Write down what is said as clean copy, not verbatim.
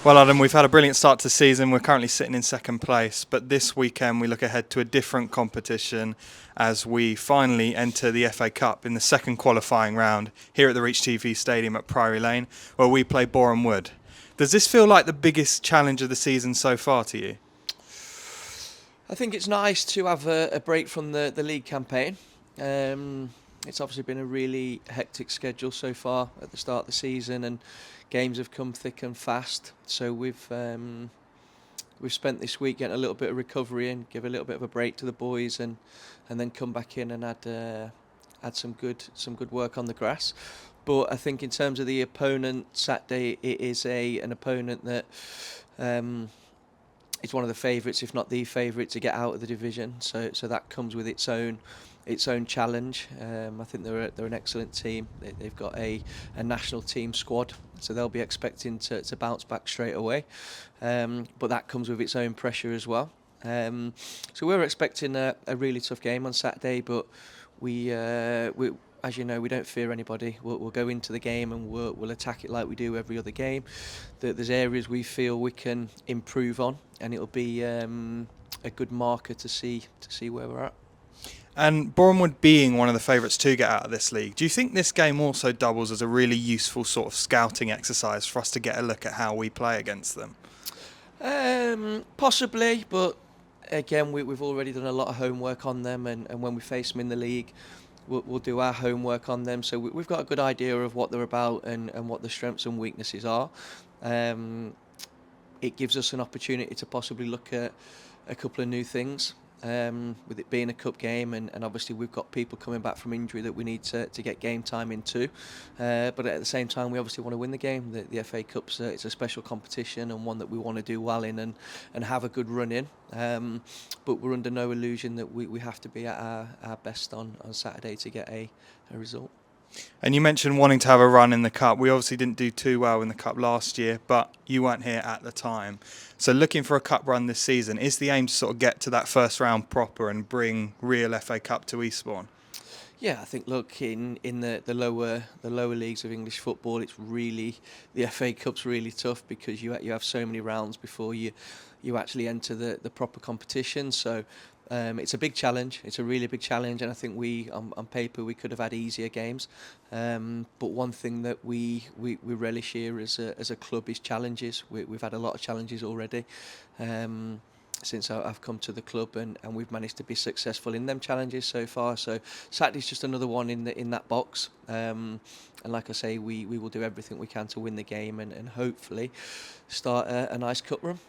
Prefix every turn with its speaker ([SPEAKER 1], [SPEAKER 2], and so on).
[SPEAKER 1] Well, Adam, we've had a brilliant start to the season. We're currently sitting in second place, but this weekend we look ahead to a different competition as we finally enter the FA Cup in the second qualifying round here at the ReachTV Stadium at Priory Lane, where we play Boreham Wood. Does this feel like the biggest challenge of the season so far to you?
[SPEAKER 2] I think it's nice to have a break from the league campaign. It's obviously been a really hectic schedule so far at the start of the season, and games have come thick and fast. So we've spent this week getting a little bit of recovery in, give a little bit of a break to the boys, and then come back in and add some good work on the grass. But I think in terms of the opponent Saturday, it is an opponent that. It's one of the favourites, if not the favourite, to get out of the division. So that comes with its own challenge. I think they're an excellent team. They've got a national team squad, so they'll be expecting to bounce back straight away. But that comes with its own pressure as well. So we're expecting a really tough game on Saturday, but we as you know, we don't fear anybody. We'll go into the game and we'll attack it like we do every other game. There's areas we feel we can improve on, and it'll be a good marker to see where we're at.
[SPEAKER 1] And Boreham Wood being one of the favourites to get out of this league, do you think this game also doubles as a really useful sort of scouting exercise for us to get a look at how we play against them?
[SPEAKER 2] Possibly, but again, we've already done a lot of homework on them, and when we face them in the league, we'll do our homework on them. So we've got a good idea of what they're about and what the strengths and weaknesses are. It gives us an opportunity to possibly look at a couple of new things. With it being a cup game, and obviously we've got people coming back from injury that we need to get game time into, but at the same time we obviously want to win the game. The FA Cup's it's a special competition and one that we want to do well in and have a good run in, but we're under no illusion that we have to be at our best on Saturday to get a result.
[SPEAKER 1] And you mentioned wanting to have a run in the Cup. We obviously didn't do too well in the Cup last year, but you weren't here at the time. So looking for a Cup run this season, is the aim to sort of get to that first round proper and bring real FA Cup to Eastbourne?
[SPEAKER 2] Yeah, I think look in the lower leagues of English football, it's really the FA Cup's really tough because you have so many rounds before you actually enter the proper competition. So it's a big challenge. It's a really big challenge, and I think we on paper we could have had easier games. But one thing that we relish here as a club is challenges. We've had a lot of challenges already. Since I've come to the club, and we've managed to be successful in them challenges so far. So Saturday's just another one in that box. And like I say, we will do everything we can to win the game and hopefully start a nice cup run.